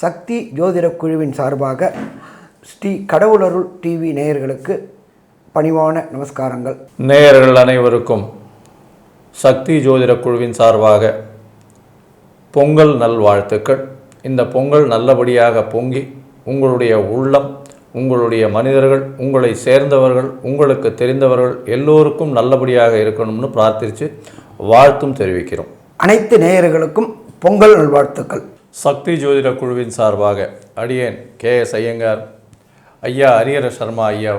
சக்தி ஜோதிட குழுவின் சார்பாக ஸ்ரீ கடவுளருள் டிவி நேயர்களுக்கு பணிவான நமஸ்காரங்கள். நேயர்கள் அனைவருக்கும் சக்தி ஜோதிட குழுவின் சார்பாக பொங்கல் நல்வாழ்த்துக்கள். இந்த பொங்கல் நல்லபடியாக பொங்கி உங்களுடைய உள்ளம், உங்களுடைய மனிதர்கள், உங்களை சேர்ந்தவர்கள், உங்களுக்கு தெரிந்தவர்கள் எல்லோருக்கும் நல்லபடியாக இருக்கணும்னு பிரார்த்தித்து வாழ்த்தும் தெரிவிக்கிறோம். அனைத்து நேயர்களுக்கும் பொங்கல் நல்வாழ்த்துக்கள். சக்தி ஜோதிட குழுவின் சார்பாக அடியேன் KS ஐயங்கார் ஐயா, ஹரிஹர சர்மா ஐயா.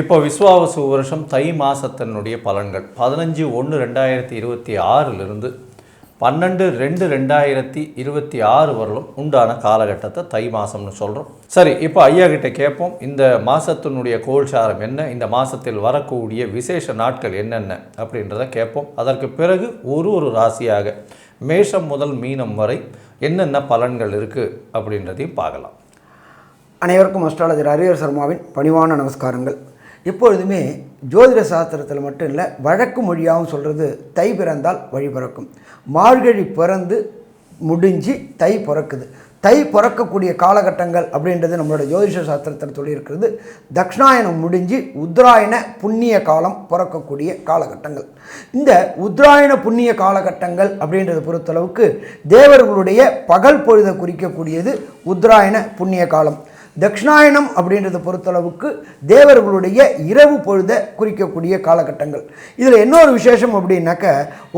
இப்போ விஸ்வாவசு வருஷம் தை மாதத்தினுடைய பலன்கள் 15/1/2026 12/2/2026 வரலும் உண்டான காலகட்டத்தை தை மாதம்னு சொல்கிறோம். சரி, இப்போ ஐயா கிட்ட கேட்போம், இந்த மாதத்தினுடைய கோல்சாரம் என்ன, இந்த மாதத்தில் வரக்கூடிய விசேஷ நாட்கள் என்னென்ன அப்படின்றத கேட்போம். அதற்கு பிறகு ஒரு ராசியாக மேஷம் முதல் மீனம் வரை என்னென்ன பலன்கள் இருக்குது அப்படின்றதையும் பார்க்கலாம். அனைவருக்கும் அஸ்ட்ராலஜர் ஹரிஹர சர்மாவின் பணிவான நமஸ்காரங்கள். எப்பொழுதுமே ஜோதிட சாஸ்திரத்தில் மட்டும் இல்லை, வழக்கு மொழியாகவும் சொல்கிறது தை பிறந்தால் வழி பிறக்கும். மார்கழி பிறந்து முடிஞ்சு தை பிறக்குது. தை பிறக்கக்கூடிய காலகட்டங்கள் அப்படின்றது நம்மளோட ஜோதிஷ சாஸ்திரத்தில் சொல்லியிருக்கிறது. தக்ஷணாயனம் முடிஞ்சு உத்தராயண புண்ணிய காலம் பிறக்கக்கூடிய காலகட்டங்கள். இந்த உத்தராயண புண்ணிய காலகட்டங்கள் அப்படின்றத பொறுத்தளவுக்கு தேவர்களுடைய பகல் பொழுதை குறிக்கக்கூடியது உத்தராயண புண்ணிய காலம். தக்ஷணாயனம் அப்படின்றத பொறுத்தளவுக்கு தேவர்களுடைய இரவு பொழுதை குறிக்கக்கூடிய காலகட்டங்கள். இதில் இன்னொரு விசேஷம் அப்படின்னாக்க,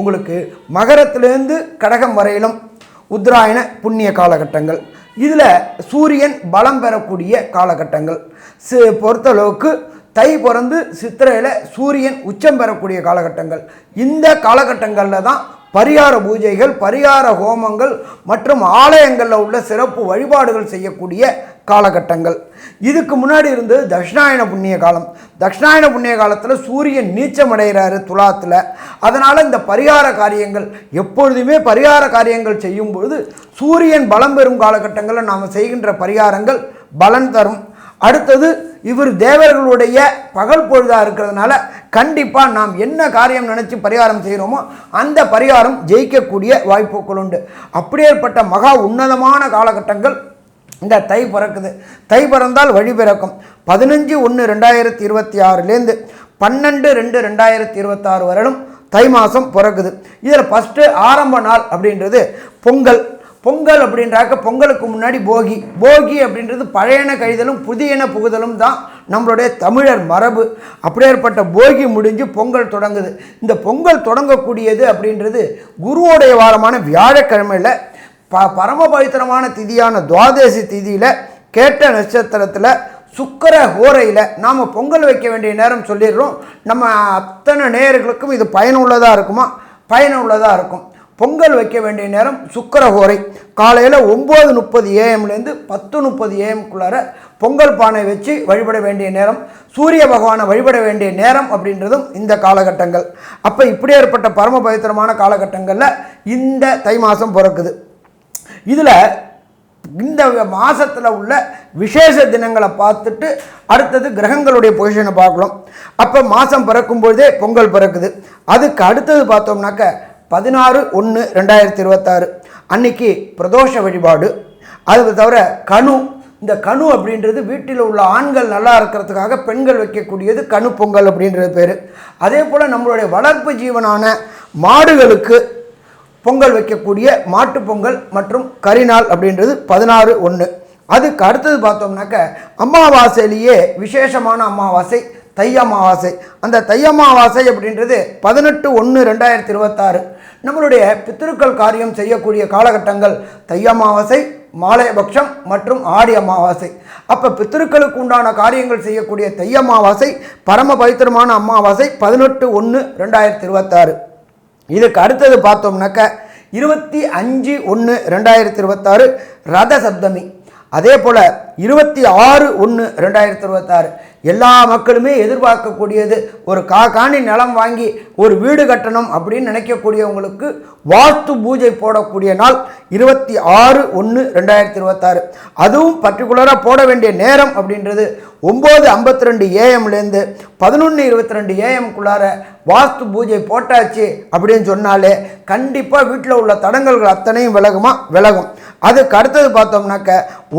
உங்களுக்கு மகரத்திலேருந்து கடகம் வரையிலும் உத்தராயண புண்ணிய காலகட்டங்கள். இதில் சூரியன் பலம் பெறக்கூடிய காலகட்டங்கள். பொறுத்தளவுக்கு தை பிறந்து சித்திரையில் சூரியன் உச்சம் பெறக்கூடிய காலகட்டங்கள். இந்த காலகட்டங்களில் தான் பரிகார பூஜைகள், பரிகார ஹோமங்கள் மற்றும் ஆலயங்களில் உள்ள சிறப்பு வழிபாடுகள் செய்யக்கூடிய காலகட்டங்கள். இதுக்கு முன்னாடி இருந்தது தட்சிணாயன புண்ணிய காலம். தட்சிணாயன புண்ணிய காலத்தில் சூரியன் நீச்சம் அடைகிறாரு துலாத்தில். அதனால் இந்த பரிகார காரியங்கள், எப்பொழுதுமே பரிகார காரியங்கள் செய்யும் பொழுது சூரியன் பலம் பெறும் காலகட்டங்களில் நாம் செய்கின்ற பரிகாரங்கள் பலன் தரும். அடுத்தது, இவர் தேவர்களுடைய பகல் பொழுதாக இருக்கிறதுனால கண்டிப்பாக நாம் என்ன காரியம் நினச்சி பரிகாரம் செய்கிறோமோ அந்த பரிகாரம் ஜெயிக்கக்கூடிய வாய்ப்புகள் உண்டு. அப்படியேற்பட்ட மகா உன்னதமான காலகட்டங்கள் இந்த தை பிறக்குது. தை பிறந்தால் வழி பிறக்கும். 15/1/2026 12/2/2026 வரலும் தை மாதம் பிறக்குது. இதில் ஃபஸ்ட்டு ஆரம்ப நாள் அப்படின்றது பொங்கல். பொங்கல் அப்படின்றாக்க பொங்கலுக்கு முன்னாடி போகி. போகி அப்படின்றது பழையன கழிதலும் புதியன புகுதலும் தான் நம்மளுடைய தமிழர் மரபு. அப்படியேற்பட்ட போகி முடிஞ்சு பொங்கல் தொடங்குது. இந்த பொங்கல் தொடங்கக்கூடியது அப்படின்றது குருவோடைய வாரமான வியாழக்கிழமையில் பரம பவித்திரமான திதியான துவாதசி திதியில் கேட்ட நட்சத்திரத்தில் சுக்கிர ஹோரையில் நாம் பொங்கல் வைக்க வேண்டிய நேரம் சொல்லிடுறோம். நம்ம அத்தனை நேயர்களுக்கும் இது பயனுள்ளதாக இருக்குமா? பயனுள்ளதாக இருக்கும். பொங்கல் வைக்க வேண்டிய நேரம் சுக்கிர ஹோரை. காலையில் 9:30 AM - 10:30 AM பொங்கல் பானை வச்சு வழிபட வேண்டிய நேரம். சூரிய பகவானை வழிபட வேண்டிய நேரம் அப்படின்றதும் இந்த காலகட்டங்கள். அப்போ இப்படி ஏற்பட்ட பரம பவித்திரமான காலகட்டங்களில் இந்த தை மாதம் பிறக்குது. இதில் இந்த மாதத்தில் உள்ள விசேஷ தினங்களை பார்த்துட்டு அடுத்தது கிரகங்களுடைய பொசிஷனை பார்க்கலாம். அப்போ மாதம் பிறக்கும்பொழுதே பொங்கல் பிறக்குது. அதுக்கு அடுத்தது பார்த்தோம்னாக்க 16/1/2026 அன்னைக்கு பிரதோஷ வழிபாடு. அது தவிர கணு. இந்த கணு அப்படின்றது வீட்டில் உள்ள ஆண்கள் நல்லா இருக்கிறதுக்காக பெண்கள் வைக்கக்கூடியது கணு பொங்கல் அப்படின்றது பேர். அதே போல் நம்மளுடைய வளர்ப்பு ஜீவனான மாடுகளுக்கு பொங்கல் வைக்கக்கூடிய மாட்டுப்பொங்கல் மற்றும் கரிநாள் அப்படின்றது 16/1. அதுக்கு அடுத்தது பார்த்தோம்னாக்க அமாவாசையிலேயே விசேஷமான அமாவாசை தை அமாவாசை. அந்த தை அமாவாசை அப்படின்றது 18/1/2026 நம்மளுடைய பித்திருக்கள் காரியம் செய்யக்கூடிய காலகட்டங்கள் தை அமாவாசை, மாலைபக்ஷம் மற்றும் ஆடி அமாவாசை. அப்போ பித்திருக்களுக்கு உண்டான காரியங்கள் செய்யக்கூடிய தை அமாவாசை பரம பவித்திரமான அமாவாசை 18/1/2026. இதுக்கு அடுத்தது பார்த்தோம்னாக்க 25/1/2026 ரத சப்தமி. அதே போல் 26/1/2026 எல்லா மக்களுமே எதிர்பார்க்கக்கூடியது. ஒரு காணி நிலம் வாங்கி ஒரு வீடு கட்டணும் அப்படின்னு நினைக்கக்கூடியவங்களுக்கு வாஸ்து பூஜை போடக்கூடிய நாள் 26/1/2026. அதுவும் பர்டிகுலராக போட வேண்டிய நேரம் அப்படின்றது 9:52 AM 11:22 AM வாஸ்து பூஜை போட்டாச்சு அப்படின்னு சொன்னாலே கண்டிப்பாக வீட்டில் உள்ள தடங்கல்கள் அத்தனையும் விலகும். அதுக்கு அடுத்தது பார்த்தோம்னாக்க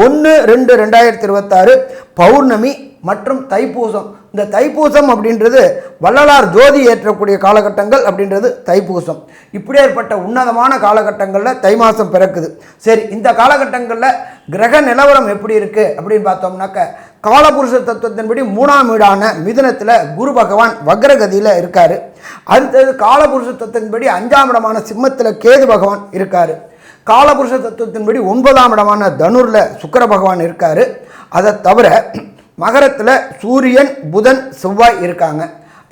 1/2/2026 பௌர்ணமி மற்றும் தைப்பூசம். இந்த தைப்பூசம் அப்படின்றது வள்ளலார் ஜோதி ஏற்றக்கூடிய காலகட்டங்கள் அப்படின்றது தைப்பூசம். இப்படி ஏற்பட்ட உன்னதமான காலகட்டங்களில் தை மாதம் பிறக்குது. சரி, இந்த காலகட்டங்களில் கிரக நிலவரம் எப்படி இருக்குது அப்படின்னு பார்த்தோம்னாக்க காலபுருஷ தத்துவத்தின்படி 3ஆம் வீடான மிதுனத்தில் குரு பகவான் வக்ரகதியில் இருக்கார். அடுத்தது காலபுருஷ தத்துவத்தின்படி 5ஆம் இடமான சிம்மத்தில் கேது பகவான் இருக்கார். காலபுருஷ தத்துவத்தின்படி 9ஆம் இடமான தனுரில் சுக்கிர பகவான் இருக்கார். அதை தவிர மகரத்தில் சூரியன் புதன் செவ்வாய் இருக்காங்க.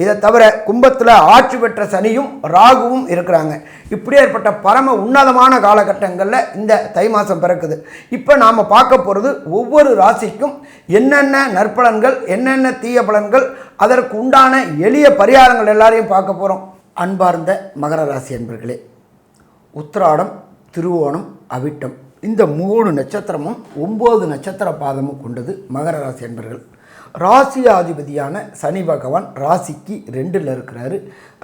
இதை தவிர கும்பத்தில் ஆட்சி பெற்ற சனியும் ராகுவும் இருக்கிறாங்க. இப்படி ஏற்பட்ட பரம உன்னதமான காலகட்டங்களில் இந்த தை மாதம் பிறக்குது. இப்போ நாம் பார்க்க போகிறது ஒவ்வொரு ராசிக்கும் என்னென்ன நற்பலன்கள், என்னென்ன தீய பலன்கள், அதற்கு உண்டான எளிய பரிகாரங்கள் எல்லாரையும் பார்க்க போகிறோம். அன்பார்ந்த மகர ராசி அன்பர்களே, உத்திராடம், திருவோணம், அவிட்டம் இந்த 3 நட்சத்திரமும் 9 நட்சத்திர பாதமும் கொண்டது மகர ராசி அன்பர்கள். ராசியாதிபதியான சனி பகவான் ராசிக்கு 2ல் இருக்கிறாரு.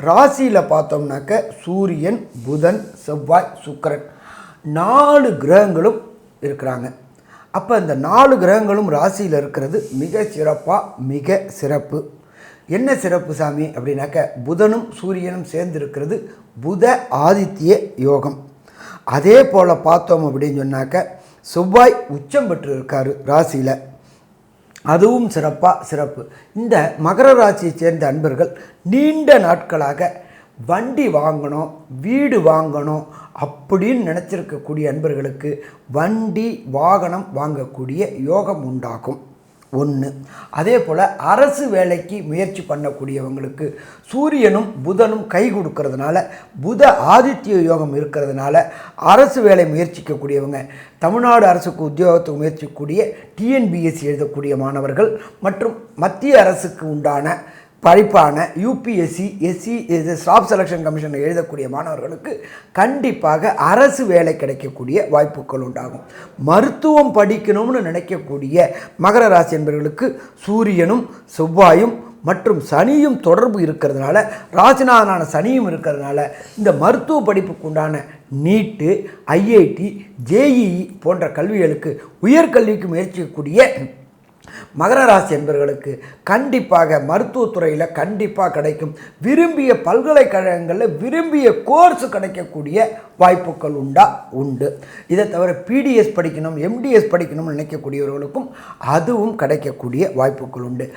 ராசியில் பார்த்தோம்னாக்க சூரியன், புதன், செவ்வாய், சுக்கிரன் 4 கிரகங்களும் இருக்கிறாங்க. அப்போ இந்த 4 கிரகங்களும் ராசியில் இருக்கிறது மிக மிக சிறப்பு. என்ன சிறப்பு சாமி அப்படின்னாக்க புதனும் சூரியனும் சேர்ந்து இருக்கிறது புத ஆதித்ய யோகம். அதே போல் பார்த்தோம் அப்படின்னு சொன்னாக்க செவ்வாய் உச்சம் பெற்று இருக்கார் ராசியில், அதுவும் சிறப்பு. இந்த மகர ராசியை சேர்ந்த அன்பர்கள் நீண்ட நாட்களாக வண்டி வாங்கணும், வீடு வாங்கணும் அப்படின்னு நினச்சிருக்கக்கூடிய அன்பர்களுக்கு வண்டி வாகனம் வாங்கக்கூடிய யோகம் உண்டாகும். 1. அதே போல் அரசு வேலைக்கு முயற்சி பண்ணக்கூடியவங்களுக்கு சூரியனும் புதனும் கை கொடுக்கறதுனால புத ஆதித்ய யோகம் இருக்கிறதுனால அரசு வேலை முயற்சிக்கக்கூடியவங்க, தமிழ்நாடு அரசுக்கு உத்தியோகத்துக்கு முயற்சிக்கக்கூடிய டிஎன்பிஎஸ்சி எழுதக்கூடிய மாணவர்கள் மற்றும் மத்திய அரசுக்கு உண்டான படிப்பான UPSC, SC staff selection commission எழுதக்கூடிய மாணவர்களுக்கு கண்டிப்பாக அரசு வேலை கிடைக்கக்கூடிய வாய்ப்புகள் உண்டாகும். மருத்துவம் படிக்கணும்னு நினைக்கக்கூடிய மகர ராசி என்பவர்களுக்கு சூரியனும் செவ்வாயும் மற்றும் சனியும் தொடர்பு இருக்கிறதுனால, ராசிநாதனான சனியும் இருக்கிறதுனால இந்த மருத்துவ படிப்புக்கு உண்டான நீட்டு, ஐஐடி, ஜேஇஇ போன்ற கல்விகளுக்கு உயர்கல்விக்கு முயற்சிக்கக்கூடிய மகர ராசி என்பவர்களுக்கு கண்டிப்பாக மருத்துவத்துறையில் கண்டிப்பாக கிடைக்கும். விரும்பிய பல்கலைக்கழகங்களில் விரும்பிய கோர்ஸ் கிடைக்கக்கூடிய வாய்ப்புகள் உண்டு. இதை தவிர பிடிஎஸ் படிக்கணும், எம்டிஎஸ் படிக்கணும்னு நினைக்கக்கூடியவர்களுக்கும் அதுவும் கிடைக்கக்கூடிய வாய்ப்புகள் உண்டு.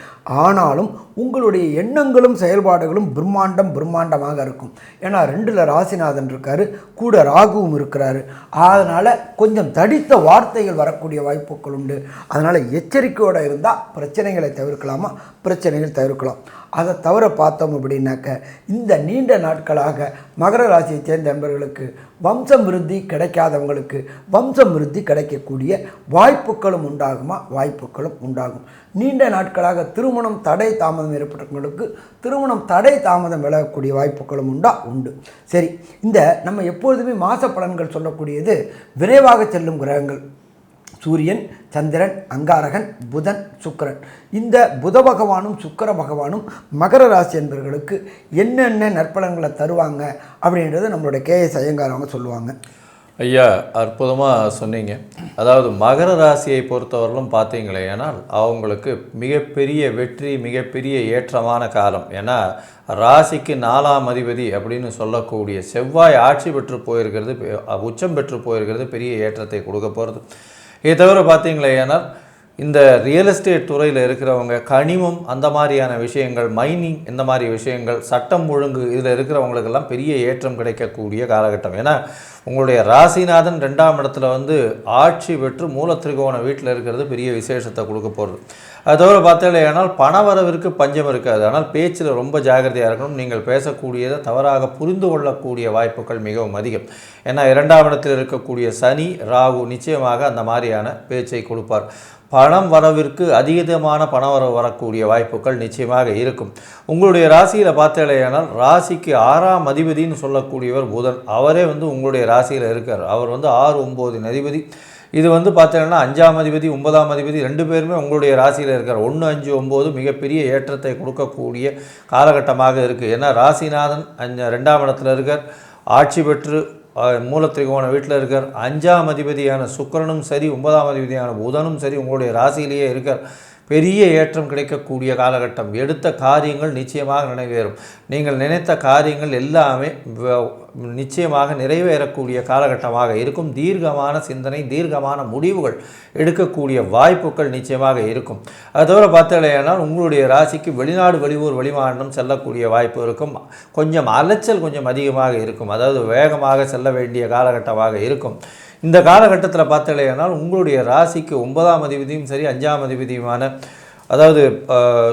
ஆனாலும் உங்களுடைய எண்ணங்களும் செயல்பாடுகளும் பிரம்மாண்டமாக இருக்கும். ஏன்னா 2ல் ராசிநாதன் இருக்கார், கூட ராகுவும் இருக்கிறாரு. அதனால் கொஞ்சம் தடித்த வார்த்தைகள் வரக்கூடிய வாய்ப்புகள் உண்டு. அதனால் எச்சரிக்கையோடு இருந்தால் பிரச்சனைகளை தவிர்க்கலாமா? பிரச்சனைகள் தவிர்க்கலாம். அதை தவிர பார்த்தோம் அப்படின்னாக்க இந்த நீண்ட நாட்களாக மகர ராசியை சேர்ந்த நண்பர்களுக்கு வம்சம் விருத்தி கிடைக்காதவங்களுக்கு வம்சம் விருத்தி கிடைக்கக்கூடிய வாய்ப்புகளும் உண்டாகுமா? வாய்ப்புகளும் உண்டாகும். நீண்ட நாட்களாக திருமணம் தடை தாமதம் ஏற்பட்டவங்களுக்கு திருமணம் தடை தாமதம் விலகக்கூடிய வாய்ப்புகளும் உண்டு. சரி, இந்த நம்ம எப்பொழுதுமே மாத பலன்கள் சொல்லக்கூடியது விரைவாக செல்லும் கிரகங்கள் சூரியன், சந்திரன், அங்காரகன், புதன், சுக்கிரன். இந்த புத பகவானும் சுக்கிர பகவானும் மகர ராசி என்பவர்களுக்கு என்னென்ன நற்பலன்களை தருவாங்க அப்படின்றது நம்மளுடைய கேஎஸ் ஐயங்கார் அவங்க சொல்லுவாங்க. ஐயா, அற்புதமாக சொன்னீங்க. அதாவது மகர ராசியை பொறுத்தவரையிலும் பார்த்தீங்களே, ஏன்னால் அவங்களுக்கு மிகப்பெரிய வெற்றி, மிகப்பெரிய ஏற்றமான காலம். ஏன்னா ராசிக்கு 4ஆம் அதிபதி அப்படின்னு சொல்லக்கூடிய செவ்வாய் ஆட்சி பெற்று போயிருக்கிறது, உச்சம் பெற்று போயிருக்கிறது, பெரிய ஏற்றத்தை கொடுக்க போகிறது. இதை தவிர பார்த்தீங்களே, ஏன்னால் இந்த ரியல் எஸ்டேட் துறையில் இருக்கிறவங்க, கனிமம் அந்த மாதிரியான விஷயங்கள், மைனிங் இந்த மாதிரி விஷயங்கள், சட்டம் ஒழுங்கு இதில் இருக்கிறவங்களுக்கெல்லாம் பெரிய ஏற்றம் கிடைக்கக்கூடிய காலகட்டம். ஏன்னா உங்களுடைய ராசிநாதன் 2ஆம் இடத்துல ஆட்சி பெற்று மூலத்திரிகோண வீட்டில் இருக்கிறது பெரிய விசேஷத்தை கொடுக்க போகிறது. அது தவிர பார்த்தீங்கன்னா பணவரவிற்கு பஞ்சம் இருக்காது. ஆனால் பேச்சில் ரொம்ப ஜாகிரதையாக இருக்கணும். நீங்கள் பேசக்கூடியதை தவறாக புரிந்து கொள்ளக்கூடிய வாய்ப்புகள் மிகவும் அதிகம். ஏன்னா 2ஆம் இடத்தில் இருக்கக்கூடிய சனி, ராகு நிச்சயமாக அந்த மாதிரியான பேச்சை கொடுப்பார். பணம் வரவிற்கு அதிகமான பணவரவு வரக்கூடிய வாய்ப்புகள் நிச்சயமாக இருக்கும். உங்களுடைய ராசியில் பார்த்தீங்கன்னா ராசிக்கு 6ஆம் அதிபதினு சொல்லக்கூடியவர் புதன். அவரே உங்களுடைய ராசியில் இருக்கார். அவர் 6, 9 அதிபதி. இது பார்த்தீங்கன்னா 5ஆம் அதிபதி, 9ஆம் அதிபதி 2 பேருமே உங்களுடைய ராசியில் இருக்கார். 1, 5, 9 மிகப்பெரிய ஏற்றத்தை கொடுக்கக்கூடிய காலகட்டமாக இருக்குது. ஏன்னா ராசிநாதன் 2ஆம் இடத்துல இருக்கார், ஆட்சி பெற்று மூலத்திரிகோண வீட்டில் இருக்கார். 5ஆம் அதிபதியான சுக்கிரனும் சரி 9ஆம் அதிபதியான புதனும் சரி உங்களுடைய ராசியிலேயே இருக்கார். பெரிய ஏற்றம் கிடைக்கக்கூடிய காலகட்டம். எடுத்த காரியங்கள் நிச்சயமாக நிறைவேறும். நீங்கள் நினைத்த காரியங்கள் எல்லாமே நிச்சயமாக நிறைவேறக்கூடிய காலகட்டமாக இருக்கும். தீர்க்கமான சிந்தனை, தீர்க்கமான முடிவுகள் எடுக்கக்கூடிய வாய்ப்புகள் நிச்சயமாக இருக்கும். அது தவிர பார்த்தீங்கன்னா உங்களுடைய ராசிக்கு வெளிநாடு, வெளியூர், வெளிமாநிலம் செல்லக்கூடிய வாய்ப்பு இருக்கும். கொஞ்சம் அலைச்சல் கொஞ்சம் அதிகமாக இருக்கும். அதாவது வேகமாக செல்ல வேண்டிய காலகட்டமாக இருக்கும். இந்த காலகட்டத்தில் பார்த்தீங்கன்னா உங்களுடைய ராசிக்கு 9ஆம் அதிபதியும் சரி 5ஆம் அதிபதியுமான அதாவது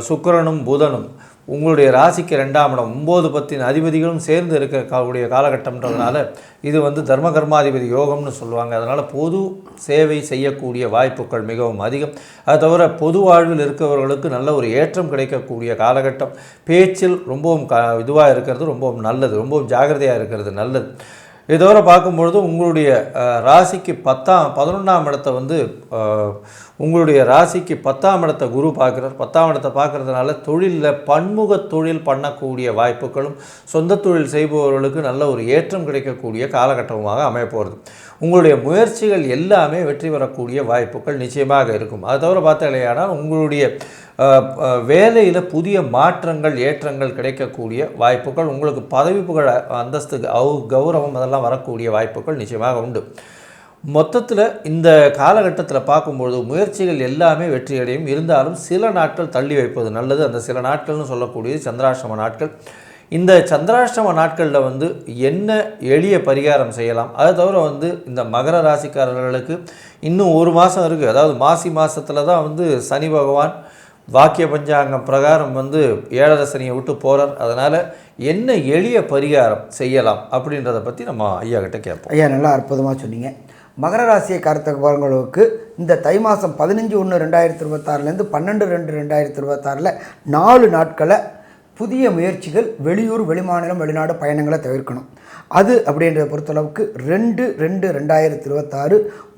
சுக்கிரனும் புதனும் உங்களுடைய ராசிக்கு 2ஆம் இடம் 9, 10 அதிபதிகளும் சேர்ந்து இருக்கக்கூடிய காலகட்டம்ன்றதுனால இது தர்ம கர்மாதிபதி யோகம்னு சொல்லுவாங்க. அதனால் பொது சேவை செய்யக்கூடிய வாய்ப்புகள் மிகவும் அதிகம். அது தவிர பொது வாழ்வில் இருக்கிறவர்களுக்கு நல்ல ஒரு ஏற்றம் கிடைக்கக்கூடிய காலகட்டம். பேச்சில் ரொம்பவும் இதுவாக இருக்கிறது ரொம்பவும் நல்லது. ரொம்பவும் ஜாக்கிரதையாக இருக்கிறது நல்லது. இதோட பார்க்கும்பொழுது உங்களுடைய ராசிக்கு 11ஆம் இடத்தை உங்களுடைய ராசிக்கு 10ஆம் இடத்தை குரு பார்க்குறார். 10ஆம் இடத்தை பார்க்குறதுனால தொழிலில் பன்முக தொழில் பண்ணக்கூடிய வாய்ப்புகளும் சொந்த தொழில் செய்பவர்களுக்கு நல்ல ஒரு ஏற்றம் கிடைக்கக்கூடிய காலகட்டமாக அமையப்போகிறது. உங்களுடைய முயற்சிகள் எல்லாமே வெற்றி பெறக்கூடிய வாய்ப்புகள் நிச்சயமாக இருக்கும். அது தவிர பார்த்தீங்கன்னா உங்களுடைய வேலையில் புதிய மாற்றங்கள் ஏற்றங்கள் கிடைக்கக்கூடிய வாய்ப்புகள், உங்களுக்கு பதவி புகழ் அந்தஸ்து கௌரவம் அதெல்லாம் வரக்கூடிய வாய்ப்புகள் நிச்சயமாக உண்டு. மொத்தத்தில் இந்த காலகட்டத்தில் பார்க்கும்பொழுது முயற்சிகள் எல்லாமே வெற்றியடையும். இருந்தாலும் சில நாட்கள் தள்ளி வைப்பது நல்லது. அந்த சில நாட்கள்னு சொல்லக்கூடியது சந்திராஷ்டம நாட்கள். இந்த சந்திராஷ்டம நாட்களில் என்ன எளிய பரிகாரம் செய்யலாம்? அது தவிர இந்த மகர ராசிக்காரர்களுக்கு இன்னும் 1 மாதம் இருக்குது. அதாவது மாசி மாதத்தில் தான் சனி பகவான் வாக்கிய பஞ்சாங்கம் பிரகாரம் 7.5 சனியை விட்டு போகிறார். அதனால் என்ன எளிய பரிகாரம் செய்யலாம் அப்படின்றத பற்றி நம்ம ஐயா கிட்ட கேட்போம். ஐயா நல்லா அற்புதமாக சொன்னீங்க. மகர ராசியை காரத்தவங்களுக்கு இந்த தை மாதம் 15/1/2026 12/2/2026 4 நாட்களை புதிய முயற்சிகள், வெளியூர், வெளிமாநிலம், வெளிநாடு பயணங்களை தவிர்க்கணும். அது அப்படின்றத பொறுத்தளவுக்கு 2/2/2026,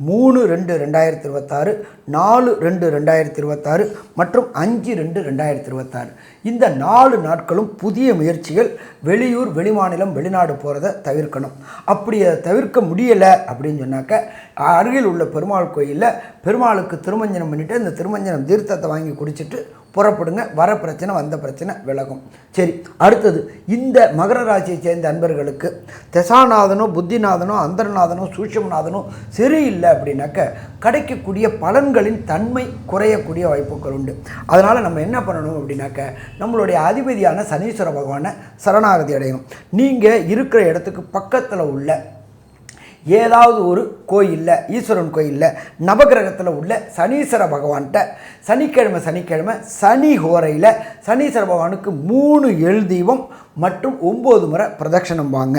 3/2/2026, 4/2/2026 மற்றும் 5/2/2026 இந்த 4 நாட்களும் புதிய முயற்சிகள், வெளியூர், வெளிமாநிலம், வெளிநாடு போகிறத தவிர்க்கணும். அப்படி அதை தவிர்க்க முடியலை அப்படின்னு சொன்னாக்க அருகில் உள்ள பெருமாள் கோயிலில் பெருமாளுக்கு திருமஞ்சனம் பண்ணிவிட்டு அந்த திருமஞ்சனம் தீர்த்தத்தை வாங்கி குடிச்சிட்டு புறப்படுங்க. வர பிரச்சனை வந்த பிரச்சனை விலகும். சரி, அடுத்தது இந்த மகர ராசியை சேர்ந்த அன்பர்களுக்கு தசாநாதனோ, புத்திநாதனோ, அந்தரநாதனோ, சூட்சமநாதனோ சரியில்லை அப்படின்னாக்க கிடைக்கக்கூடிய பலன்களின் தன்மை குறையக்கூடிய வாய்ப்புகள் உண்டு. அதனால் நம்ம என்ன பண்ணணும் அப்படின்னாக்க நம்மளுடைய அதிபதியான சனீஸ்வர பகவானை சரணாகதி அடையணும். நீங்கள் இருக்கிற இடத்துக்கு பக்கத்தில் உள்ள ஏதாவது ஒரு கோயிலில், ஈஸ்வரன் கோயிலில், நவகிரகத்தில் உள்ள சனீஸ்வர பகவான்கிட்ட சனிக்கிழமை சனி ஹோரையில் சனீஸ்வர பகவானுக்கு 3 எள் தீபம் மற்றும் 9 முறை பிரதட்சணம் வாங்க.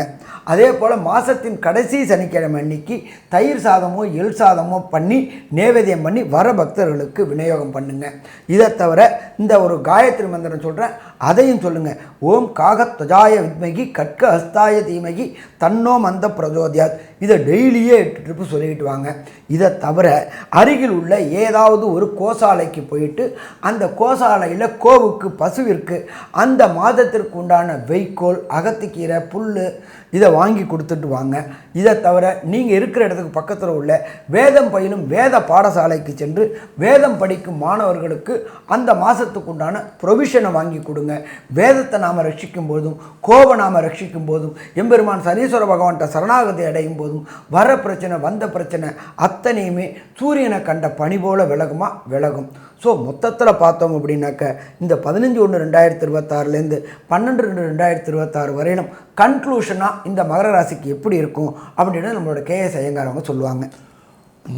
அதே போல் மாதத்தின் கடைசி சனிக்கிழமை அன்னைக்கு தயிர் சாதமோ எள் சாதமோ பண்ணி நேவேத்தியம் பண்ணி வர பக்தர்களுக்கு விநியோகம் பண்ணுங்கள். இதை தவிர இந்த ஒரு காயத்ரி மந்திரம் சொல்கிறேன், அதையும் சொல்லுங்கள். ஓம் காகத்வஜாய வித்மகி கட்க ஹஸ்தாய தீமகி தன்னோ மந்த பிரஜோதியாத். இதை டெய்லியே 8 ட்ரிப்பு சொல்லிக்கிட்டு வாங்க. இதை தவிர அருகில் உள்ள ஏதாவது ஒரு கோசாலைக்கு போயிட்டு அந்த கோசாலையில் கோவுக்கு, பசுவிற்கு அந்த மாதத்திற்கு உண்டான வைக்கோல், அகத்திக்கீரை, புல் இதை வாங்கி கொடுத்துட்டு வாங்க. இதை தவிர நீங்கள் இருக்கிற இடத்துக்கு பக்கத்தில் உள்ள வேதம் பயிலும் வேத பாடசாலைக்கு சென்று வேதம் படிக்கும் மாணவர்களுக்கு அந்த மாதத்துக்கு உண்டான ப்ரொவிஷனை வாங்கி கொடுங்க. வேதத்தை நாம் ரட்சிக்கும் போதும், கோபை நாம் ரட்சிக்கும் போதும், எம்பெருமான் சனீஸ்வர பகவான்கிட்ட சரணாகதி அடையும் போதும் வர பிரச்சனை வந்த பிரச்சனை அத்தனையுமே சூரியனை கண்ட பனி போல விலகும். ஸோ மொத்தத்தில் பார்த்தோம் அப்படின்னாக்க இந்த 15/1/2026 12/2/2026 வரையிலும் கன்க்ளூஷனாக இந்த மகர ராசிக்கு எப்படி இருக்கும் அப்படின்னு நம்மளோட KS ஐயங்கார் அவங்க சொல்லுவாங்க.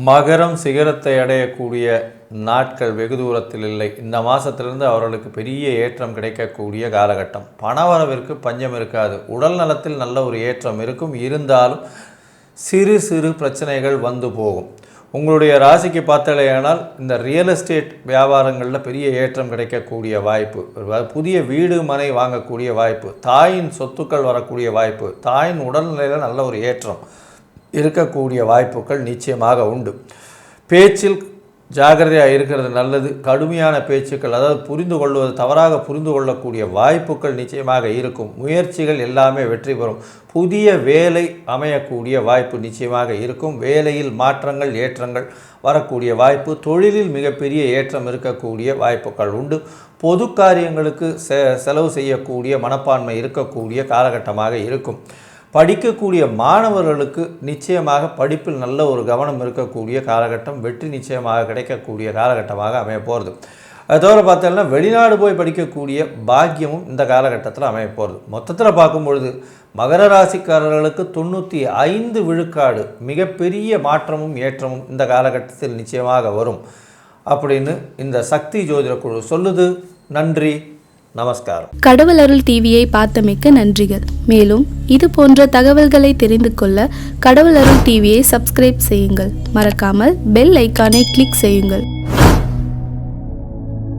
மகரம் சிகரத்தை அடையக்கூடிய நாட்கள் வெகு தூரத்தில் இல்லை. இந்த மாதத்திலிருந்து அவர்களுக்கு பெரிய ஏற்றம் கிடைக்கக்கூடிய காலகட்டம். பணவரவிற்கு பஞ்சம் இருக்காது. உடல் நலத்தில் நல்ல ஒரு ஏற்றம் இருக்கும். இருந்தாலும் சிறு சிறு பிரச்சனைகள் வந்து போகும். உங்களுடைய ராசிக்கு பார்த்தலையானால் இந்த ரியல் எஸ்டேட் வியாபாரங்களில் பெரிய ஏற்றம் கிடைக்கக்கூடிய வாய்ப்பு, புதிய வீடு மனை வாங்கக்கூடிய வாய்ப்பு, தாயின் சொத்துக்கள் வரக்கூடிய வாய்ப்பு, தாயின் உடல்நிலையில் நல்ல ஒரு ஏற்றம் இருக்கக்கூடிய வாய்ப்புகள் நிச்சயமாக உண்டு. பேச்சில் ஜாகிரதையாக இருக்கிறது நல்லது. கடுமையான பேச்சுக்கள், அதாவது தவறாக புரிந்து கொள்ளக்கூடிய வாய்ப்புகள் நிச்சயமாக இருக்கும். முயற்சிகள் எல்லாமே வெற்றி பெறும். புதிய வேலை அமையக்கூடிய வாய்ப்பு நிச்சயமாக இருக்கும். வேலையில் மாற்றங்கள் ஏற்றங்கள் வரக்கூடிய வாய்ப்பு, தொழிலில் மிகப்பெரிய ஏற்றம் இருக்கக்கூடிய வாய்ப்புகள் உண்டு. பொது காரியங்களுக்கு செலவு செய்யக்கூடிய மனப்பான்மை இருக்கக்கூடிய காலகட்டமாக இருக்கும். படிக்கக்கூடிய மாணவர்களுக்கு நிச்சயமாக படிப்பில் நல்ல ஒரு கவனம் இருக்கக்கூடிய காலகட்டம், வெற்றி நிச்சயமாக கிடைக்கக்கூடிய காலகட்டமாக அமைய போகிறது. அது தவிர பார்த்தோம்னா வெளிநாடு போய் படிக்கக்கூடிய பாக்கியமும் இந்த காலகட்டத்தில் அமைய போகிறது. மொத்தத்தில் பார்க்கும்பொழுது மகர ராசிக்காரர்களுக்கு 95 விழுக்காடு மிகப்பெரிய மாற்றமும் ஏற்றமும் இந்த காலகட்டத்தில் நிச்சயமாக வரும் அப்படின்னு இந்த சக்தி ஜோதிட குழு சொல்லுது. நன்றி, நமஸ்காரம். கடவுள் அருள் டிவியை பார்த்தமைக்க நன்றிகள். மேலும் இது போன்ற தகவல்களை தெரிந்து கொள்ள கடவுள் அருள் டிவியை சப்ஸ்கிரைப் செய்யுங்கள். மறக்காமல் பெல் ஐக்கானை கிளிக் செய்யுங்கள்.